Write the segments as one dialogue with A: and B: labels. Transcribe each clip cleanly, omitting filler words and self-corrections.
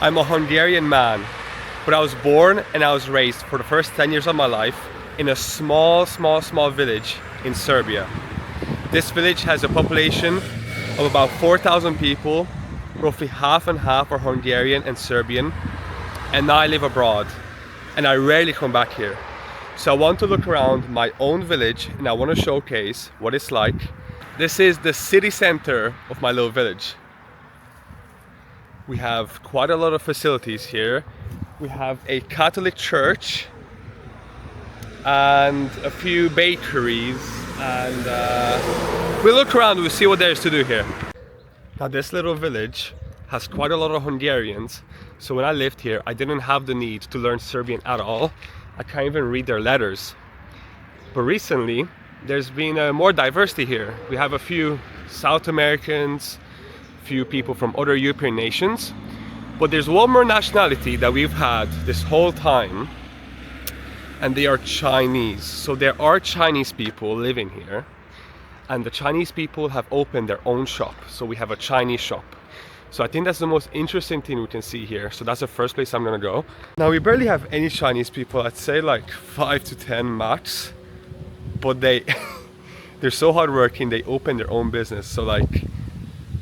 A: I'm a Hungarian man, but I was born and I was raised for the first 10 years of my life in a small village in Serbia. This village has a population of about 4,000 people, roughly half and half are Hungarian and Serbian, and now I live abroad and I rarely come back here. So I want to look around my own village and I want to showcase what it's like. This is the city center of my little village. We have quite a lot of facilities here. We have a Catholic church and a few bakeries, and we'll look around, we'll see what there is to do here. Now this little village has quite a lot of Hungarians, so when I lived here I didn't have the need to learn Serbian at all. I can't even read their letters. But recently there's been more diversity here. We have a few South Americans, few people from other European nations, but there's one more nationality that we've had this whole time, and they are Chinese. So there are Chinese people living here, and the Chinese people have opened their own shop. So we have a Chinese shop. So I think that's the most interesting thing we can see here. So that's the first place I'm gonna go. Now we barely have any Chinese people. I'd say like 5 to 10 max, but they're so hardworking. They open their own business. So like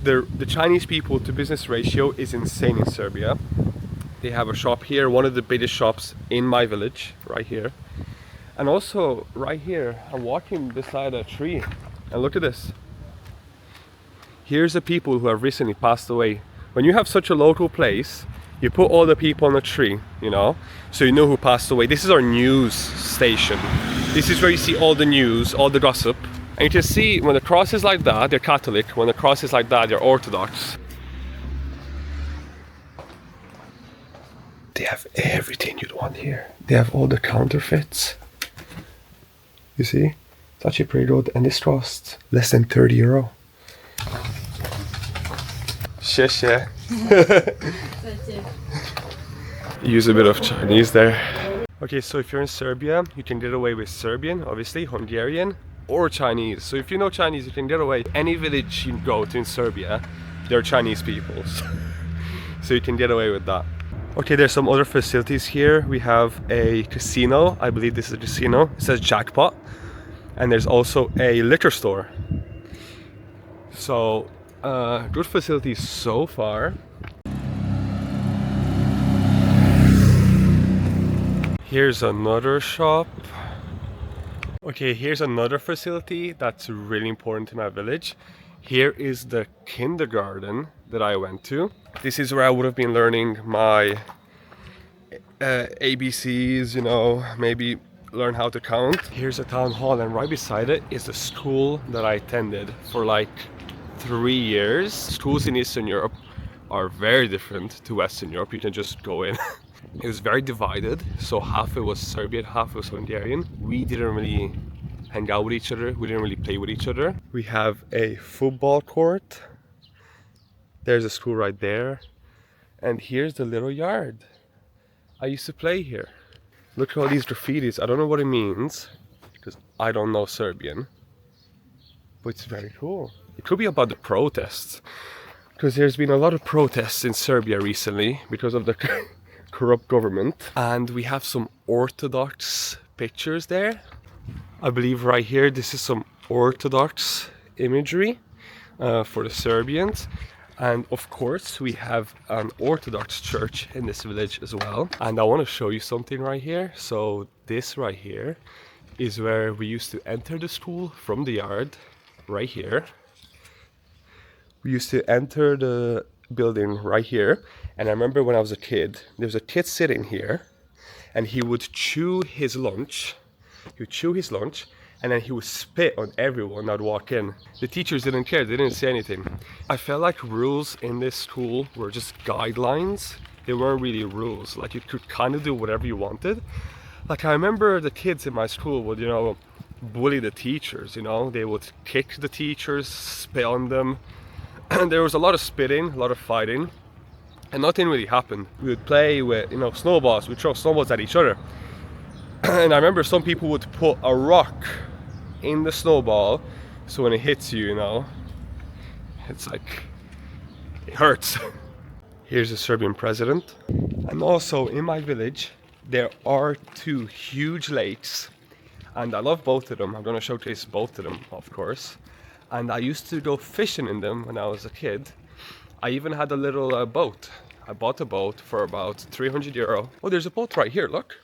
A: the Chinese people to business ratio is insane in Serbia. They have a shop here, one of the biggest shops in my village, right here. And also right here, I'm walking beside a tree, and look at this. Here's the people who have recently passed away. When you have such a local place, you put all the people on a tree, you know, so you know who passed away. This is our news station. This is where you see all the news, all the gossip. And you can see when the cross is like that, they're Catholic. When the cross is like that, they're Orthodox. They have everything you'd want here. They have all the counterfeits. You see? It's actually pretty good. And this costs less than 30 euro. Xie. Use a bit of Chinese there. Okay, so if you're in Serbia, you can get away with Serbian, obviously, Hungarian, or Chinese. So if you know Chinese, you can get away. Any village you go to in Serbia, there are Chinese people. So you can get away with that. Okay, there's some other facilities here. We have a casino. I believe this is a casino. It says jackpot. And there's also a liquor store. So, good facilities so far. Here's another shop. Okay, here's another facility that's really important to my village. Here is the kindergarten that I went to. This is where I would have been learning my ABCs, you know, maybe learn how to count. Here's a town hall, and right beside it is the school that I attended for like 3 years. Schools in Eastern Europe are very different to Western Europe. You can just go in. It was very divided, so half it was Serbian, half it was Hungarian. We didn't really hang out with each other, we didn't really play with each other. We have a football court. There's a school right there. And here's the little yard. I used to play here. Look at all these graffitis. I don't know what it means, because I don't know Serbian. But it's very cool. It could be about the protests, because there's been a lot of protests in Serbia recently because of the corrupt government. And we have some Orthodox pictures there. I believe right here, this is some Orthodox imagery for the Serbians. And of course, we have an Orthodox church in this village as well. And I want to show you something right here. So this right here is where we used to enter the school from the yard, right here. We used to enter the building right here. And I remember when I was a kid, there was a kid sitting here, and he would chew his lunch. He would chew his lunch, and then he would spit on everyone that would walk in. The teachers didn't care, they didn't say anything. I felt like rules in this school were just guidelines. They weren't really rules. Like, you could kind of do whatever you wanted. Like, I remember the kids in my school would, you know, bully the teachers, you know. They would kick the teachers, spit on them. And there was a lot of spitting, a lot of fighting. And nothing really happened. We would play with, you know, snowballs. We'd throw snowballs at each other. And I remember some people would put a rock in the snowball, so when it hits you, you know, it's like, it hurts. Here's the Serbian president. And also in my village, there are two huge lakes. And I love both of them. I'm going to showcase both of them, of course. And I used to go fishing in them when I was a kid. I even had a little boat. I bought a boat for about 300 euro. Oh, there's a boat right here, look.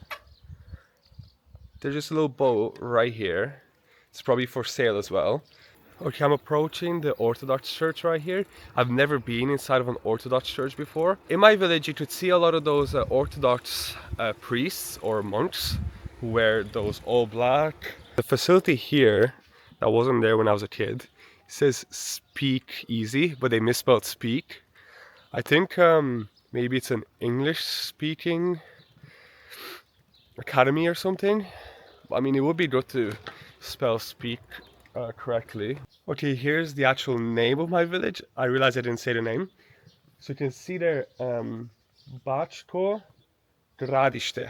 A: There's just a little boat right here. It's probably for sale as well. Okay, I'm approaching the Orthodox church right here. I've never been inside of an Orthodox church before. In my village, you could see a lot of those Orthodox priests or monks who wear those all black. The facility here, that wasn't there when I was a kid, says speak easy, but they misspelled speak. I think maybe it's an English speaking academy or something. I mean, it would be good to spell speak correctly. Okay, here's the actual name of my village. I realized I didn't say the name. So you can see there, Bačko Gradište.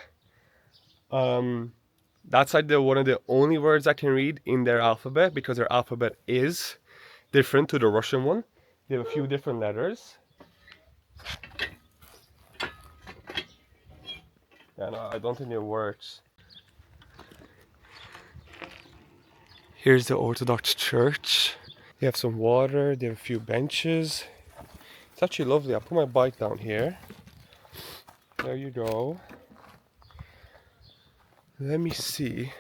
A: That's like one of the only words I can read in their alphabet, because their alphabet is different to the Russian one. They have a few different letters. Yeah, no, I don't think it works. Here's the Orthodox church. They have some water, they have a few benches. It's actually lovely. I'll put my bike down here. There you go. Let me see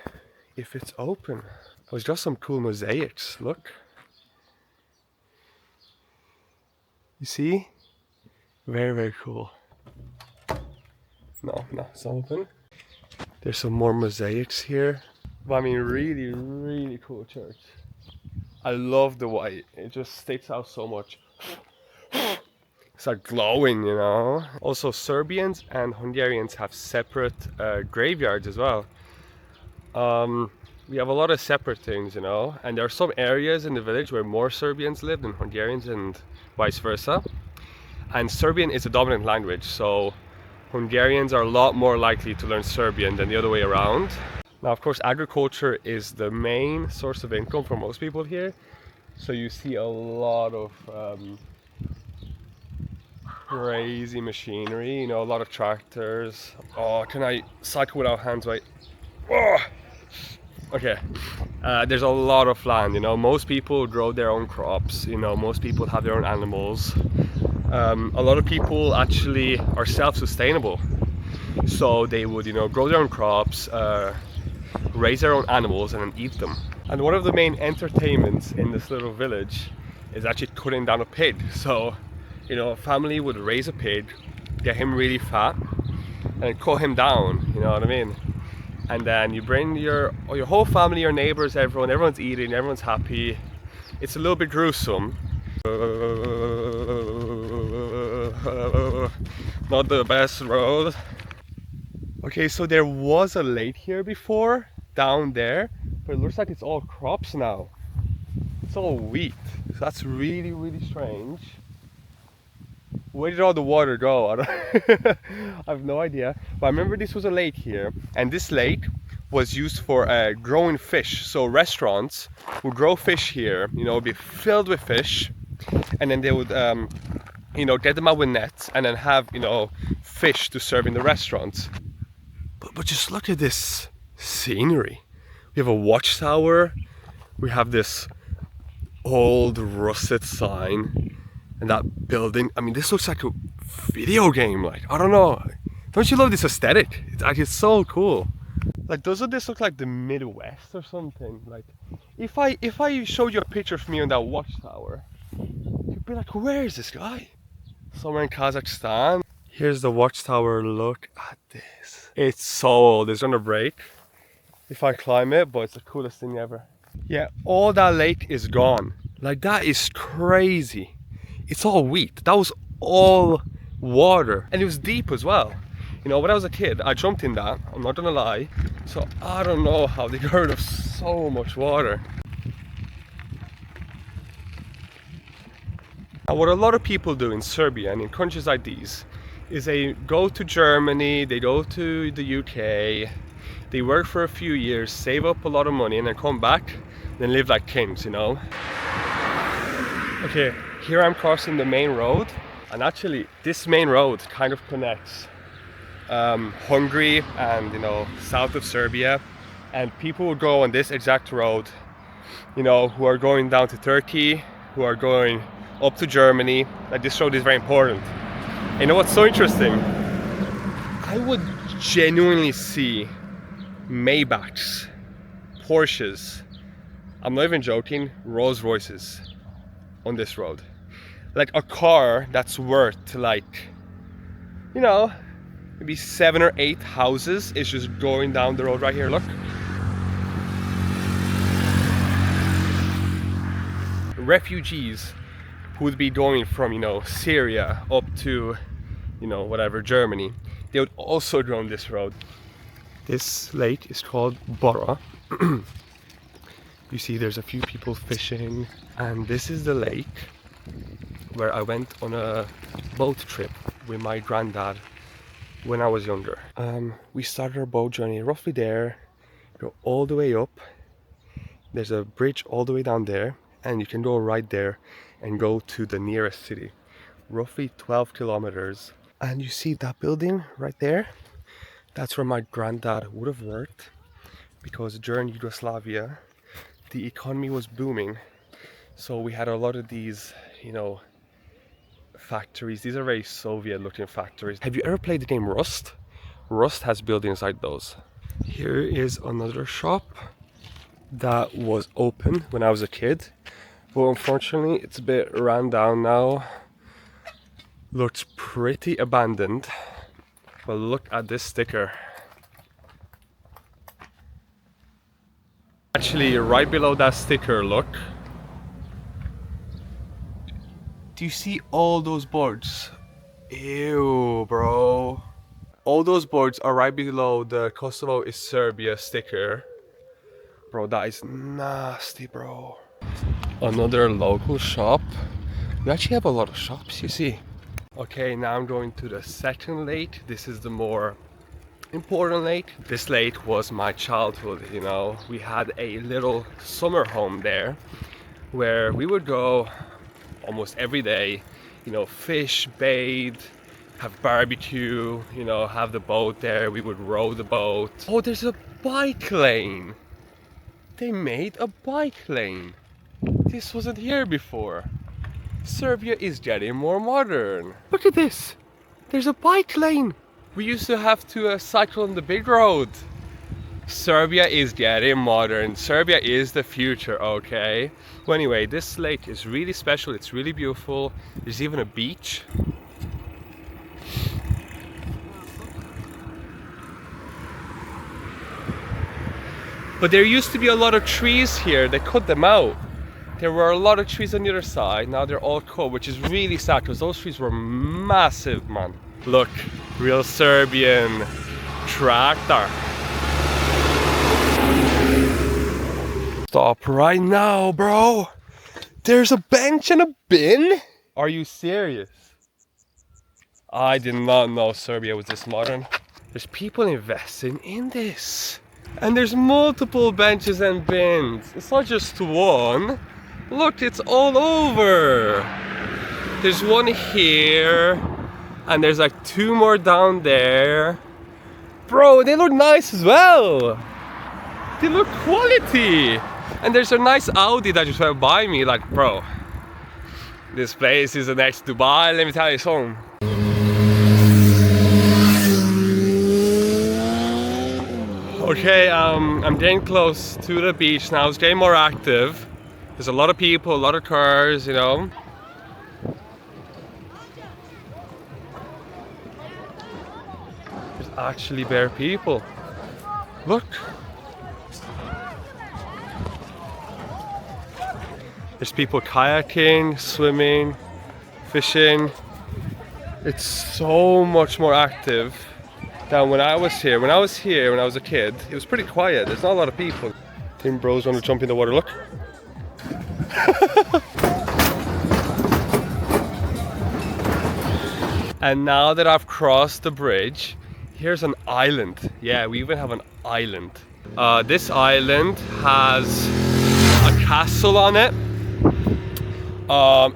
A: if it's open. There's just some cool mosaics, look. You see? Very, very cool. No, it's not open. There's some more mosaics here. But I mean, really, really cool church. I love the white. It just sticks out so much. It's like glowing, you know. Also, Serbians and Hungarians have separate graveyards as well. We have a lot of separate things, you know. And there are some areas in the village where more Serbians live than Hungarians and vice versa. And Serbian is a dominant language, so Hungarians are a lot more likely to learn Serbian than the other way around. Now, of course, agriculture is the main source of income for most people here. So you see a lot of crazy machinery, you know, a lot of tractors. Oh, can I cycle without hands, right? Oh! Okay, there's a lot of land, you know. Most people grow their own crops, you know, most people have their own animals. A lot of people actually are self-sustainable. So they would, you know, grow their own crops, raise their own animals and then eat them. And one of the main entertainments in this little village is actually cutting down a pig. So, you know, a family would raise a pig, get him really fat, and cut him down, you know what I mean? And then you bring your whole family, your neighbors, everyone's eating, everyone's happy. It's a little bit gruesome. Not the best road. Okay, so there was a lake here before, down there, but it looks like it's all crops now. It's all wheat. So that's really, really strange. Where did all the water go? I have no idea. But I remember this was a lake here, and this lake was used for growing fish. So restaurants would grow fish here, you know, it'd be filled with fish, and then they would, you know, get them out with nets and then have, you know, fish to serve in the restaurants. But just look at this scenery. We have a watchtower, we have this old rusted sign, and that building. I mean, this looks like a video game, like, I don't know. Don't you love this aesthetic? It's so cool. Like, doesn't this look like the Midwest or something? Like, if I showed you a picture of me on that watchtower, you'd be like, where is this guy? Somewhere in Kazakhstan. Here's the watchtower, look at this. It's so old, it's gonna break if I climb it, but it's the coolest thing ever. Yeah, all that lake is gone. Like, that is crazy. It's all wheat. That was all water, and it was deep as well. You know, when I was a kid, I jumped in that, I'm not gonna lie. So I don't know how they got rid of so much water. And what a lot of people do in Serbia and in countries like these is they go to Germany, they go to the UK, they work for a few years, save up a lot of money, and then come back and live like kings, you know. Okay, here I'm crossing the main road, And actually, this main road kind of connects Hungary and, you know, south of Serbia. And people would go on this exact road, you know, who are going down to Turkey, who are going up to Germany. Like, this road is very important. And you know what's so interesting? I would genuinely see Maybachs, Porsches, I'm not even joking, Rolls Royces on this road. Like a car that's worth like, you know, maybe 7 or 8 houses is just going down the road right here, look. Refugees who would be going from, you know, Syria up to, you know, whatever, Germany, they would also go on this road. This lake is called Bora. You see there's a few people fishing, and this is the lake where I went on a boat trip with my granddad when I was younger. We started our boat journey roughly there, go all the way up. There's a bridge all the way down there, and you can go right there and go to the nearest city, roughly 12 kilometers. And you see that building right there? That's where my granddad would have worked, because during Yugoslavia, the economy was booming. So we had a lot of these, you know, factories. These are very Soviet looking factories. Have you ever played the game Rust? Rust has buildings like those. Here is another shop that was open when I was a kid, but unfortunately it's a bit ran down now. Looks pretty abandoned. But look at this sticker. Actually, right below that sticker, look. Do you see all those boards? Ew, bro. All those boards are right below the Kosovo is Serbia sticker. Bro, that is nasty, bro. Another local shop. We actually have a lot of shops, you see. Okay, now I'm going to the second lake. This is the more important lake. This lake was my childhood, you know. We had a little summer home there where we would go almost every day, you know, fish, bathe, have barbecue, you know, have the boat there. We would row the boat. Oh, there's a bike lane. They made a bike lane. This wasn't here before. Serbia is getting more modern. Look at this. There's a bike lane. We used to have to cycle on the big road. Serbia is getting modern. Serbia is the future, okay? Well, anyway, this lake is really special. It's really beautiful. There's even a beach. But there used to be a lot of trees here. They cut them out. There were a lot of trees on the other side. Now they're all cut, which is really sad because those trees were massive, man. Look, real Serbian tractor. Stop right now, bro. There's a bench and a bin? Are you serious? I did not know Serbia was this modern. There's people investing in this. And there's multiple benches and bins. It's not just one. Look, it's all over. There's one here. And there's like 2 more down there. Bro, they look nice as well. They look quality. And there's a nice Audi that just went by me. Like, bro, this place is the next Dubai, let me tell you something. Okay, I'm getting close to the beach now. It's getting more active. There's a lot of people, a lot of cars, you know. There's actually bare people. Look. There's people kayaking, swimming, fishing. It's so much more active than when I was here. When I was here, when I was a kid, it was pretty quiet. There's not a lot of people. Tim bros want to jump in the water, look. And now that I've crossed the bridge, here's an island. Yeah, we even have an island. This island has a castle on it.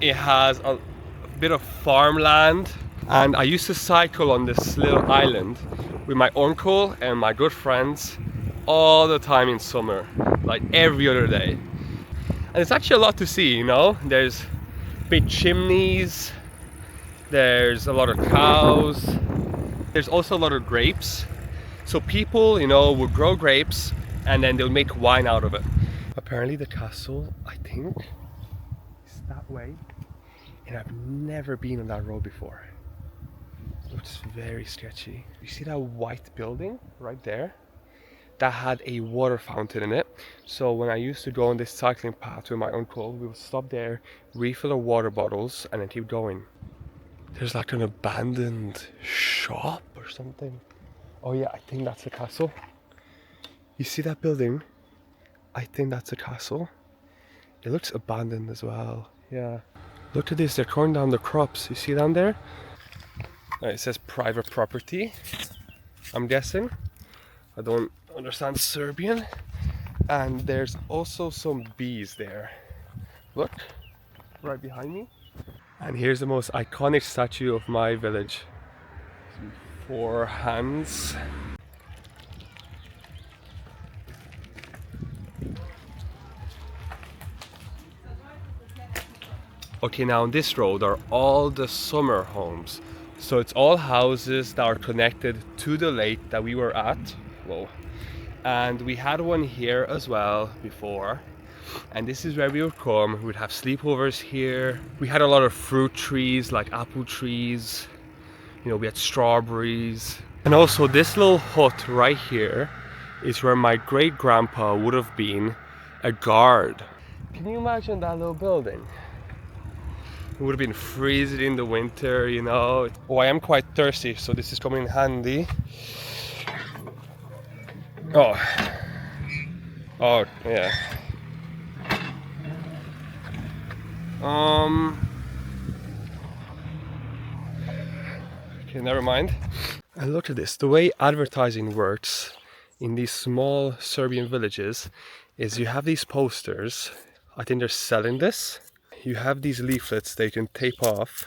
A: It has a bit of farmland. And I used to cycle on this little island with my uncle and my good friends all the time in summer, like every other day. And it's actually a lot to see, you know. There's big chimneys, there's a lot of cows, there's also a lot of grapes. So people, you know, would grow grapes and then they'll make wine out of it. Apparently the castle, I think, is that way. And I've never been on that road before. It looks very sketchy. You see that white building right there? That had a water fountain in it. So when I used to go on this cycling path with my uncle, we would stop there, refill our water bottles, and then keep going. There's like an abandoned shop or something. Oh yeah, I think that's a castle. You see that building? I think that's a castle. It looks abandoned as well. Yeah. Look at this, they're cutting down the crops. You see down there? It says private property, I'm guessing. I don't understand Serbian. And there's also some bees there. Look, right behind me. And here's the most iconic statue of my village. 4 hands. Okay, now on this road are all the summer homes. So it's all houses that are connected to the lake that we were at. Whoa. And we had one here as well before. And this is where we would come. We'd have sleepovers here. We had a lot of fruit trees, like apple trees. You know, we had strawberries. And also this little hut right here is where my great grandpa would have been a guard. Can you imagine that little building? It would have been freezing in the winter, you know. Oh, I am quite thirsty, so this is coming in handy. Oh, yeah. Okay, never mind. And look at this. The way advertising works in these small Serbian villages is you have these posters. I think they're selling this. You have these leaflets that you can tape off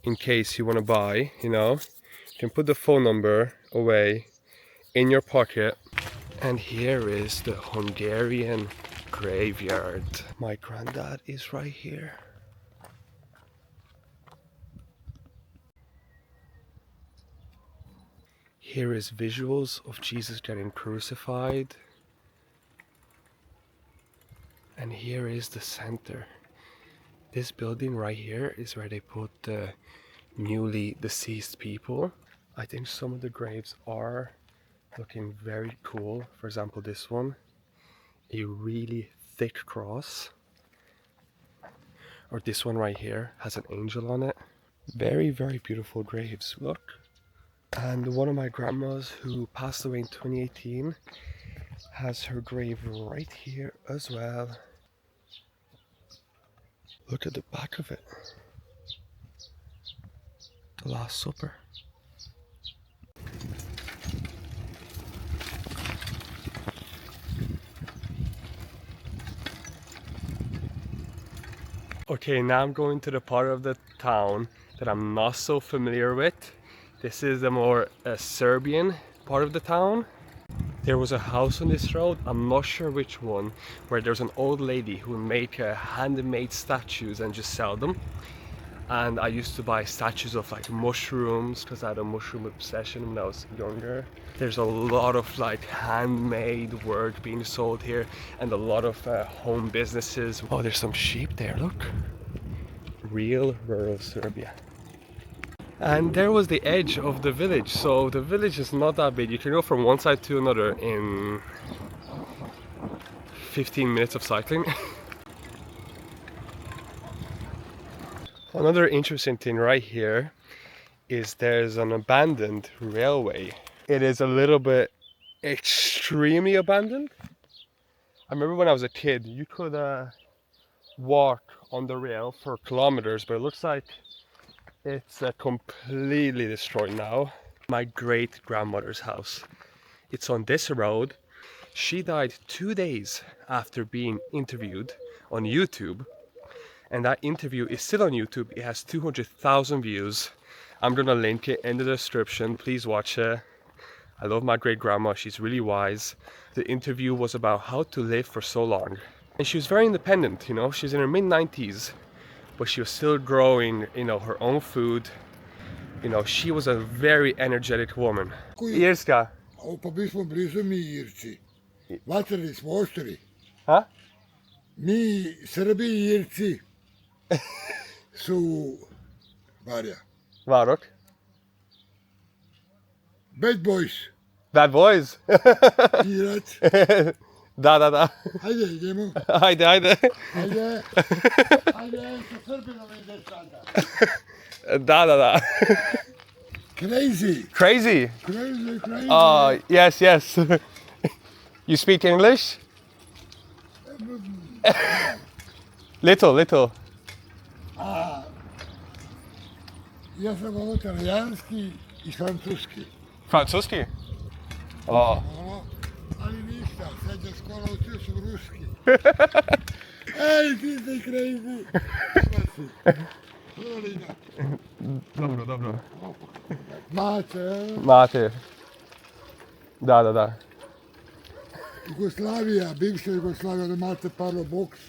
A: in case you want to buy, you know. You can put the phone number away in your pocket. And here is the Hungarian graveyard. My granddad is right here. Here is visuals of Jesus getting crucified. And here is the center. This building right here is where they put the newly deceased people. I think some of the graves are looking very cool. For example, this one, a really thick cross. Or this one right here has an angel on it. Very, very beautiful graves, look. And one of my grandmas who passed away in 2018 has her grave right here as well. Look at the back of it. The Last Supper. Okay, now I'm going to the part of the town that I'm not so familiar with. This is the more Serbian part of the town. There was a house on this road, I'm not sure which one, where there's an old lady who would make handmade statues and just sell them. And I used to buy statues of like mushrooms because I had a mushroom obsession when I was younger. There's a lot of like handmade work being sold here and a lot of home businesses. Oh, there's some sheep there, look. Real rural Serbia. And there was the edge of the village, so the village is not that big. You can go from one side to another in 15 minutes of cycling. Another interesting thing right here is there's an abandoned railway. It is a little bit extremely abandoned. I remember when I was a kid, you could walk on the rail for kilometers, but it looks like it's completely destroyed now. My great grandmother's house. It's on this road. She died 2 days after being interviewed on YouTube. And that interview is still on YouTube. It has 200,000 views. I'm gonna link it in the description. Please watch it. I love my great grandma. She's really wise. The interview was about how to live for so long. And she was very independent, you know. She's in her mid-90s, but she was still growing, you know, her own food. You know, she was a very energetic woman. Irska.
B: Pa mi smo blizu mi Irci. Vatreni smo oštri.
A: Ha?
B: Mi Srbi i Irci su Varja.
A: Varok.
B: Bad boys.
A: Bad boys.
B: Irac.
A: Da.
B: Hajde, idemo.
A: Ajde.
B: Hajde, sa Srbinom ideš sada.
A: Da.
B: Crazy.
A: Crazy.
B: Crazy.
A: Oh, yes. You speak English? Little.
B: Ja sam ovo talijanski i francuski.
A: Francuski? Oh.
B: Ali ništa, srednja škola učio sam ruski. Ej, ti si crazy.
A: Dobro.
B: Máté.
A: Da.
B: Jugoslavija, bivša Jugoslavija, da Máté parlo boks.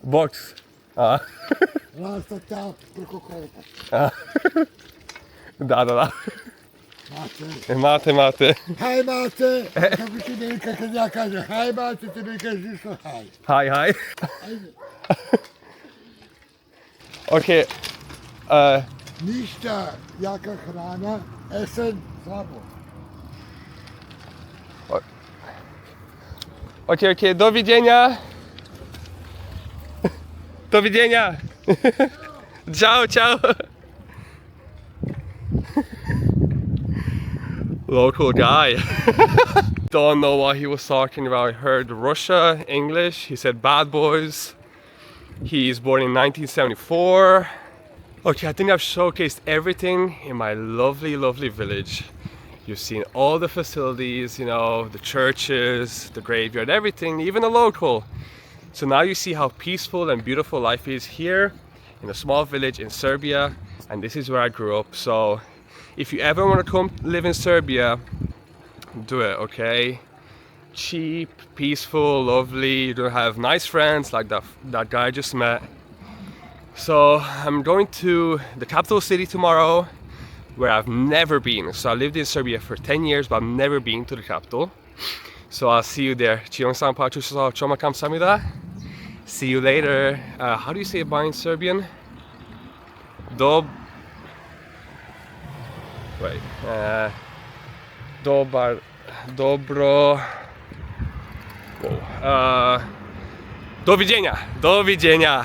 A: Box.
B: Rasta tap preko kolpa.
A: Da.
B: Máté.
A: Máte.
B: Haj Máté, kako ti Milka kad ja kažem haj Máté, ti mi kažeš isto haj.
A: Hi.
B: Ajde.
A: Okay.
B: Ništa, jaka hrana, esen, slabo.
A: Okay. Do widzenia. Ciao. Local guy. Don't know what he was talking about. I heard Russia, English. He said bad boys. He's born in 1974. Okay, I think I've showcased everything in my lovely village. You've seen all the facilities, you know, the churches, the graveyard, everything, even the local. So now you see how peaceful and beautiful life is here in a small village in Serbia. And this is where I grew up. So if you ever want to come live in Serbia, do it, okay? Cheap, peaceful, lovely. You're gonna have nice friends like that guy I just met. So I'm going to the capital city tomorrow, where I've never been. So I lived in Serbia for 10 years, but I've never been to the capital. So I'll see you there. See you later. How do you say bye in Serbian? Dobro. Whoa. Doviđenja.